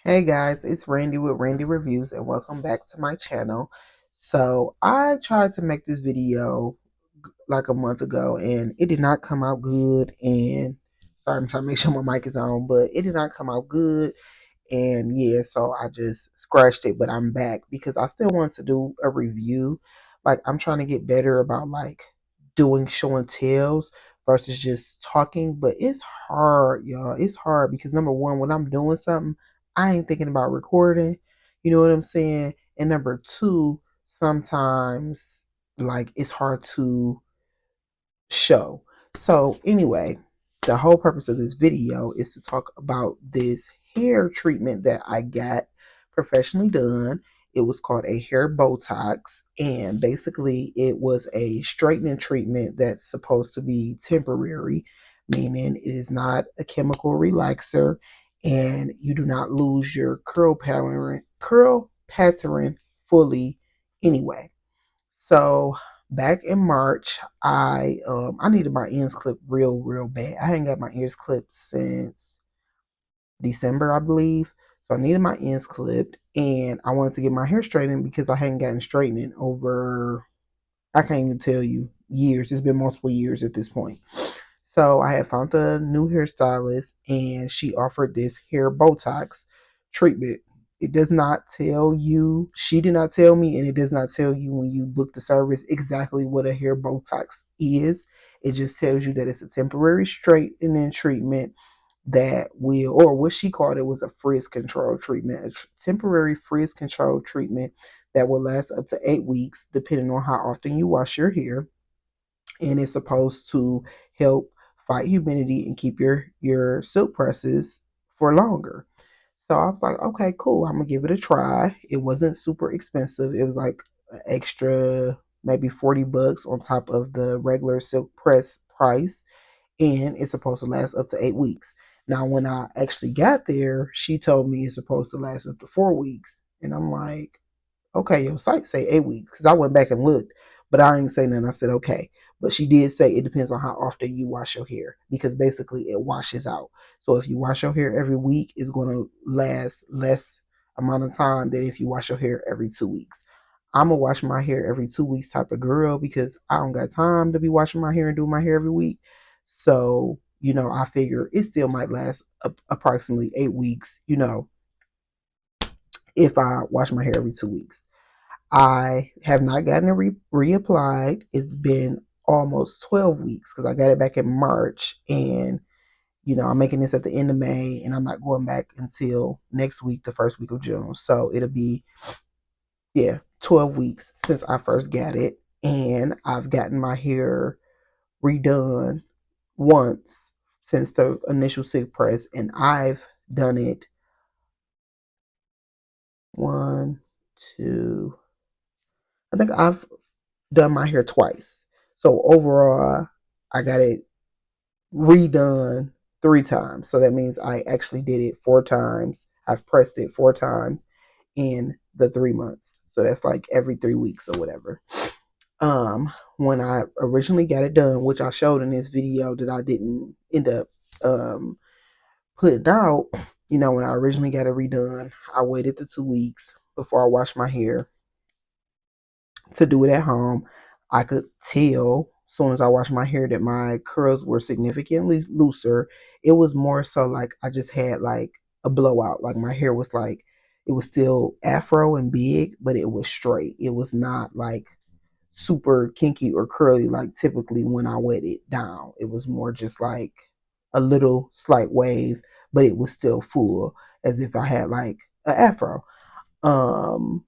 Hey guys, it's Randy with Randy Reviews and welcome back to my channel. So I tried to make this video like a month ago and it did not come out good, and sorry, I'm trying to make sure my mic is on, but it did not come out good. And yeah, so I just scratched it, but I'm back because I still want to do a review. Like, I'm trying to get better about like doing show and tells versus just talking, but it's hard, y'all. It's hard because number one, when I'm doing something, I ain't thinking about recording. You know what I'm saying? And number two, sometimes like it's hard to show. So anyway, the whole purpose of this video is to talk about this hair treatment that I got professionally done. It was called a hair Botox, and basically it was a straightening treatment that's supposed to be temporary, meaning it is not a chemical relaxer and you do not lose your curl pattern fully anyway. So back in March, I needed my ends clipped real bad. I hadn't got my ears clipped since December, I believe. So I needed my ends clipped, and I wanted to get my hair straightened because I hadn't gotten straightening over, I can't even tell you, years. It's been multiple years at this point. So I had found a new hairstylist and she offered this hair Botox treatment. It does not tell you, she did not tell me, and it does not tell you when you book the service exactly what a hair Botox is. It just tells you that it's a temporary straightening treatment that will, or what she called it was a frizz control treatment, a temporary frizz control treatment that will last up to 8 weeks, depending on how often you wash your hair, and it's supposed to help fight humidity and keep your silk presses for longer. So I was like, okay, cool. I'm gonna give it a try. It wasn't super expensive. It was like an extra maybe $40 on top of the regular silk press price, and it's supposed to last up to 8 weeks. Now, when I actually got there, she told me it's supposed to last up to 4 weeks, and I'm like, okay, your site say 8 weeks, because I went back and looked, but I didn't say nothing. I said okay, but she did say it depends on how often you wash your hair, because basically it washes out. So if you wash your hair every week, it's going to last less amount of time than if you wash your hair every 2 weeks. I'm a wash my hair every 2 weeks type of girl because I don't got time to be washing my hair and doing my hair every week. So I figure it still might last approximately 8 weeks. If I wash my hair every 2 weeks. I have not gotten it reapplied. It's been almost 12 weeks because I got it back in March, and I'm making this at the end of May, and I'm not going back until next week, the first week of June. So it'll be, yeah, 12 weeks since I first got it, and I've gotten my hair redone once since the initial silk press, and I've done it one, two, I think I've done my hair twice. So overall, I got it redone 3 times. So that means I actually did it 4 times. I've pressed it 4 times in the 3 months. So that's like every 3 weeks or whatever. When I originally got it done, which I showed in this video that I didn't end up putting out, when I originally got it redone, I waited the 2 weeks before I washed my hair to do it at home. I could tell as soon as I washed my hair that my curls were significantly looser. It was more so like I just had like a blowout. Like my hair was like, it was still afro and big, but it was straight. It was not like super kinky or curly like typically when I wet it down. It was more just like a little slight wave, but it was still full as if I had like an afro. Um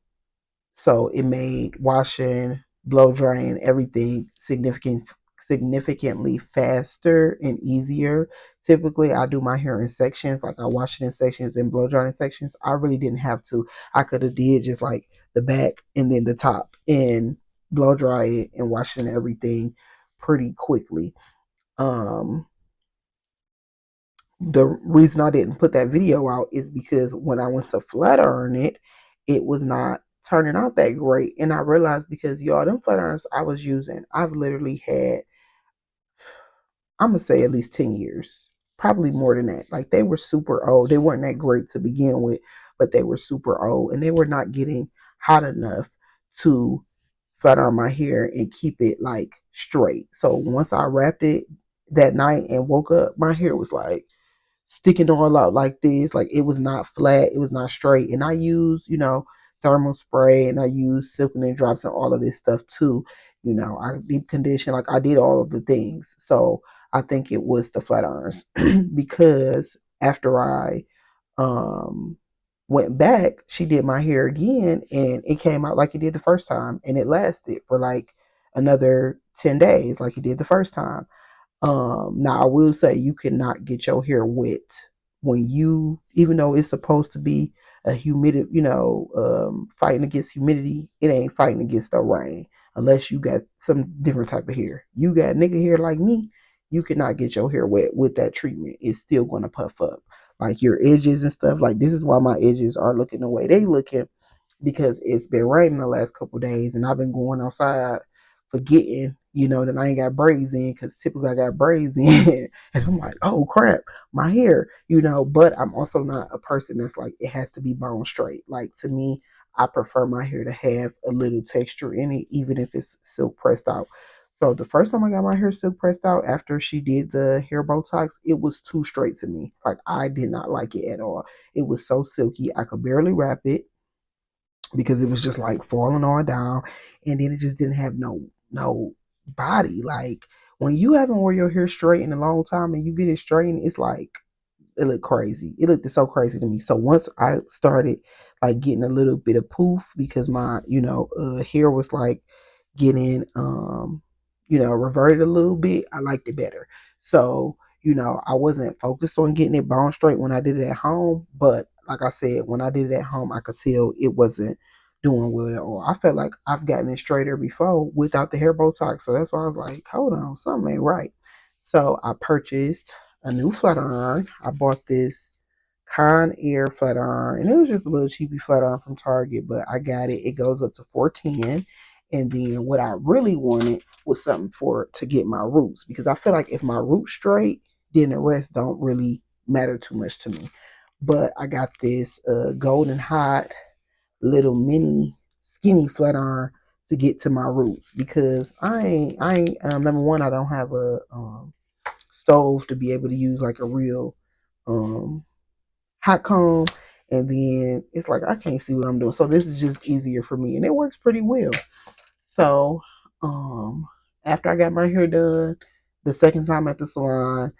so it made washing, blow drying, everything significantly faster and easier. Typically, I do my hair in sections, like I wash it in sections and blow dry in sections. I really didn't have to. I could have did just like the back and then the top and blow dry it and wash it and everything pretty quickly. Um, the reason I didn't put that video out is because when I went to flat iron it, it was not turning out that great. And I realized because y'all, them flat irons I was using, I've literally had, I'm gonna say at least 10 years, probably more than that. Like they were super old. They weren't that great to begin with. but they were super old and they were not getting hot enough to flat iron my hair and keep it like straight. So once I wrapped it that night and woke up, my hair was like sticking all out like this. Like it was not flat, it was not straight. And I used, thermal spray and I used silkening drops and all of this stuff too. I deep condition, like I did all of the things. So I think it was the flat irons because after I um went back, she did my hair again and it came out like it did the first time and it lasted for like another 10 days like it did the first time. Now I will say you cannot get your hair wet when you, even though it's supposed to be a humidity, fighting against humidity, it ain't fighting against the rain unless you got some different type of hair. You got nigga hair like me, you cannot get your hair wet with that treatment. It's still gonna puff up. Like your edges and stuff. Like this is why my edges are looking the way they looking because it's been raining the last couple of days and I've been going outside forgetting, that I ain't got braids in because typically I got braids in and I'm like, oh crap, my hair, but I'm also not a person that's like, it has to be bone straight. Like to me, I prefer my hair to have a little texture in it, even if it's silk pressed out. So the first time I got my hair silk pressed out after she did the hair Botox, it was too straight to me. Like I did not like it at all. It was so silky. I could barely wrap it because it was just like falling all down and then it just didn't have no body. Like when you haven't wore your hair straight in a long time and you get it straightened, it's like it looked crazy. It looked so crazy to me. So once I started like getting a little bit of poof because my, hair was like getting reverted a little bit, I liked it better. So, I wasn't focused on getting it bone straight when I did it at home, but like I said, when I did it at home, I could tell it wasn't doing well at all. I felt like I've gotten it straighter before without the hair Botox. So that's why I was like, hold on, something ain't right. So I purchased a new flat iron. I bought this Con-Air flat iron, and it was just a little cheapy flat iron from Target, but I got it. It goes up to 410. And then what I really wanted was something for to get my roots because I feel like if my roots straight, then the rest don't really matter too much to me. But I got this golden hot little mini skinny flat iron to get to my roots because I ain't number one, I don't have a stove to be able to use like a real um hot comb, and then it's like I can't see what I'm doing. So this is just easier for me and it works pretty well. So after I got my hair done the second time at the salon,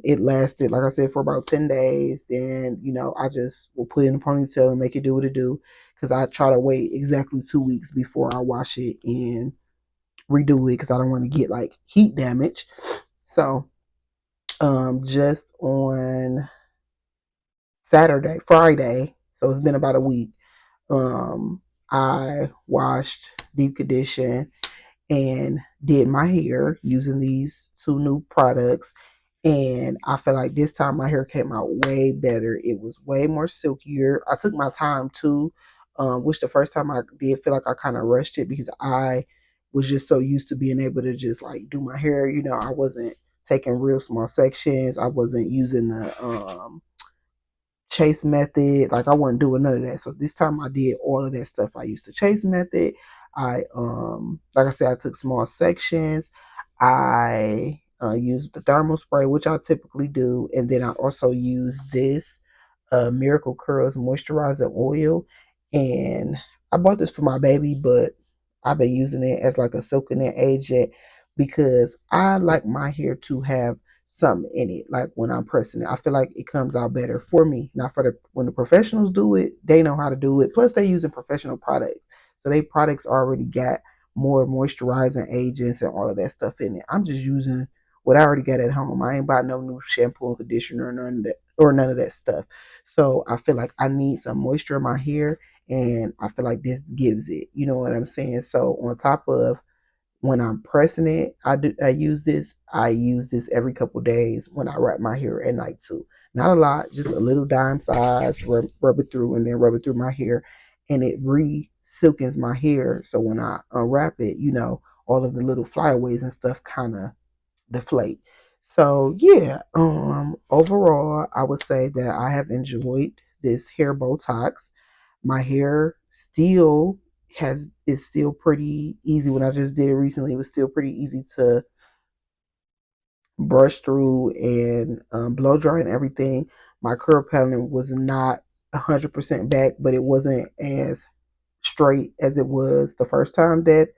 it lasted, like I said, for about 10 days. Then, I just will put it in a ponytail and make it do what it do. Because I try to wait exactly 2 weeks before I wash it and redo it because I don't want to get like heat damage. So, just on Friday, so it's been about a week, I washed, deep condition, and did my hair using these two new products. And I feel like this time my hair came out way better. It was way more silkier. I took my time too, which the first time I did feel like I kind of rushed it because I was just so used to being able to just like do my hair. I wasn't taking real small sections. I wasn't using the chase method. Like I wasn't doing none of that. So this time I did all of that stuff. I used the chase method. I like I said, I took small sections. I used the thermal spray, which I typically do, and then I also use this Miracle Curls moisturizing oil. And I bought this for my baby, but I've been using it as like a soaking in agent because I like my hair to have something in it. Like when I'm pressing it, I feel like it comes out better for me. Not for the when the professionals do it, they know how to do it. Plus, they using professional products, so they products already got more moisturizing agents and all of that stuff in it. I'm just using what I already got at home. I ain't bought no new shampoo and conditioner or none of that stuff. So I feel like I need some moisture in my hair, and I feel like this gives it. You know what I'm saying? So on top of when I'm pressing it, I use this. I use this every couple days when I wrap my hair at night too. Not a lot, just a little dime size. Rub it through and then rub it through my hair, and it silkens my hair. So when I unwrap it, all of the little flyaways and stuff kind of deflate. So yeah, overall, I would say that I have enjoyed this hair Botox. My hair still is still pretty easy. When I just did it recently, it was still pretty easy to brush through and blow dry and everything. My curl pattern was not 100% back, but it wasn't as straight as it was the first time that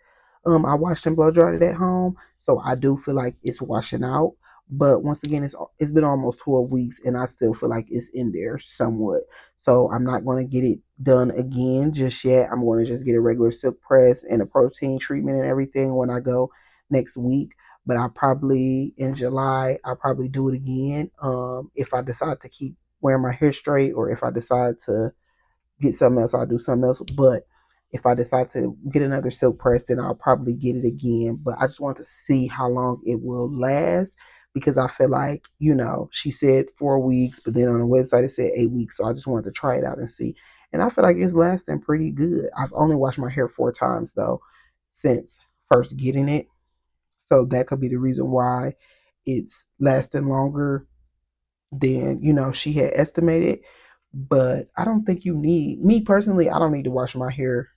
I washed and blow dried it at home. So I do feel like it's washing out. But once again, it's been almost 12 weeks, and I still feel like it's in there somewhat. So I'm not going to get it done again just yet. I'm going to just get a regular silk press and a protein treatment and everything when I go next week. But I probably in July I'll probably do it again. If I decide to keep wearing my hair straight, or if I decide to get something else, I'll do something else. But if I decide to get another silk press, then I'll probably get it again. But I just want to see how long it will last, because I feel like, she said 4 weeks, but then on the website it said 8 weeks. So I just wanted to try it out and see. And I feel like it's lasting pretty good. I've only washed my hair 4 times though since first getting it. So that could be the reason why it's lasting longer than she had estimated. But I don't think you need me personally. I don't need to wash my hair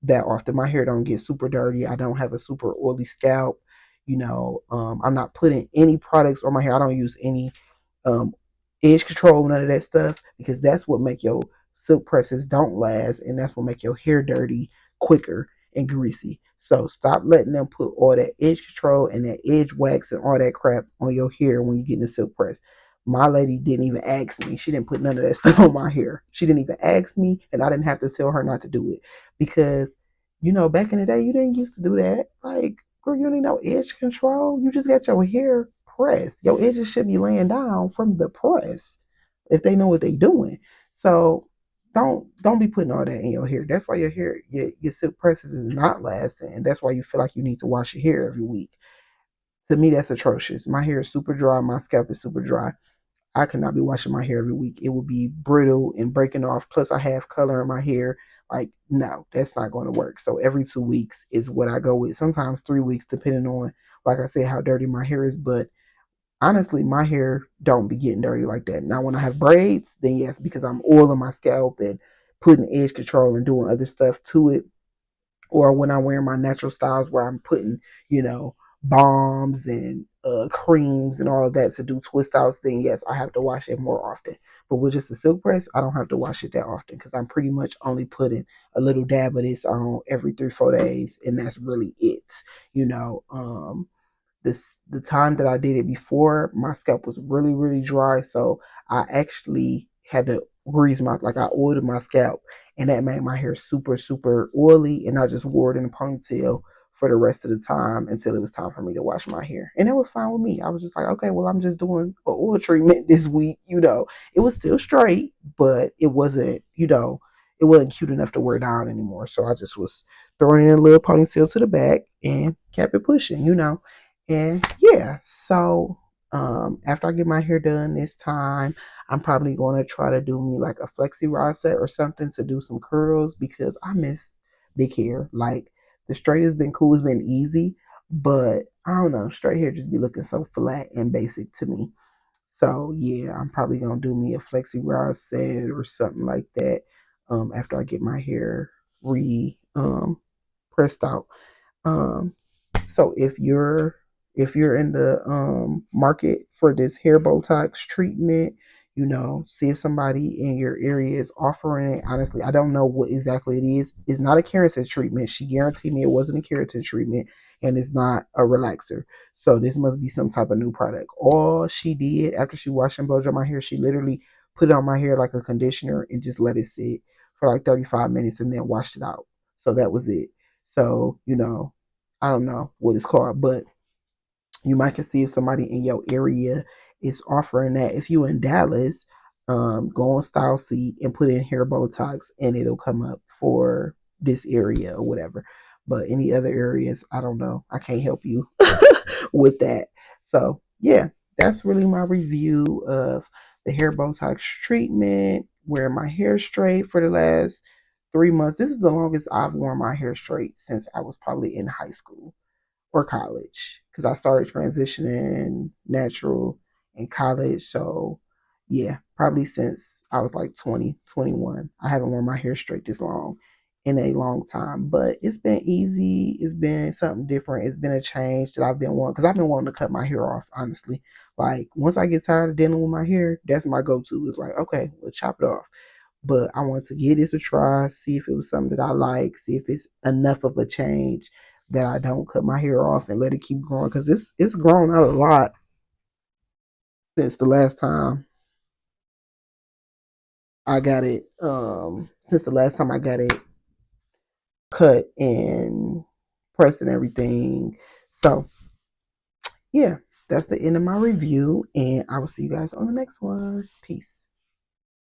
that often. My hair don't get super dirty. I don't have a super oily scalp. I'm not putting any products on my hair. I don't use any um, edge control, none of that stuff, because that's what make your silk presses don't last, and that's what make your hair dirty quicker and greasy. So stop letting them put all that edge control and that edge wax and all that crap on your hair when you get in the silk press. My lady didn't even ask me. She didn't put none of that stuff on my hair. She didn't even ask me, and I didn't have to tell her not to do it, because back in the day, you didn't used to do that. Like, girl, you don't need no edge control. You just got your hair pressed. Your edges should be laying down from the press if they know what they're doing. So don't be putting all that in your hair. That's why your silk presses is not lasting, and that's why you feel like you need to wash your hair every week. To me, that's atrocious. My hair is super dry. My scalp is super dry. I could not be washing my hair every week. It would be brittle and breaking off. Plus, I have color in my hair. Like, no, that's not going to work. So every 2 weeks is what I go with. Sometimes 3 weeks, depending on, like I said, how dirty my hair is. But honestly, my hair don't be getting dirty like that. Now, when I have braids, then yes, because I'm oiling my scalp and putting edge control and doing other stuff to it, or when I'm wearing my natural styles where I'm putting, balms and creams and all of that to do twist outs, then yes, I have to wash it more often. But with just a silk press, I don't have to wash it that often, because I'm pretty much only putting a little dab of this on every 3 4 days, and that's really it. You know, the time that I did it before, my scalp was really really dry, so I actually had to grease my like I oiled my scalp, and that made my hair super super oily, and I just wore it in a ponytail for the rest of the time until it was time for me to wash my hair, and that was fine with me. I was just like, okay, well, I'm just doing an oil treatment this week. It was still straight, but it wasn't cute enough to wear down anymore, so I just was throwing in a little ponytail to the back and kept it pushing. And yeah, so after I get my hair done this time, I'm probably going to try to do me like a flexi rod set or something to do some curls, because I miss big hair. Like, the straight has been cool, it's been easy, but I don't know, straight hair just be looking so flat and basic to me. So yeah, I'm probably gonna do me a flexi rod set or something like that after I get my hair re pressed out. Um, so if you're in the market for this hair Botox treatment, see if somebody in your area is offering it. Honestly, I don't know what exactly it is. It's not a keratin treatment. She guaranteed me it wasn't a keratin treatment, and it's not a relaxer. So this must be some type of new product. All she did after she washed and blow dried my hair, she literally put it on my hair like a conditioner and just let it sit for like 35 minutes and then washed it out. So that was it. So, I don't know what it's called, but you might can see if somebody in your area is offering that. If you in Dallas, go on Style Seat and put in hair Botox, and it'll come up for this area or whatever. But any other areas, I don't know. I can't help you with that. So yeah, that's really my review of the hair Botox treatment. Wearing my hair straight for the last 3 months. This is the longest I've worn my hair straight since I was probably in high school or college, because I started transitioning natural in college. So Yeah, probably since I was like 20, 21. I haven't worn my hair straight this long in a long time, but it's been easy. It's been something different. It's been a change that I've been wanting because I've been wanting to cut my hair off, honestly. Like, once I get tired of dealing with my hair, that's my go to. It's like, okay, we'll chop it off. But I want to give this a try, see if it was something that I like, see if it's enough of a change that I don't cut my hair off and let it keep growing because it's grown out a lot since the last time I got it. Since the last time I got it cut and pressed and everything. So yeah, that's the end of my review, and I will see you guys on the next one. Peace.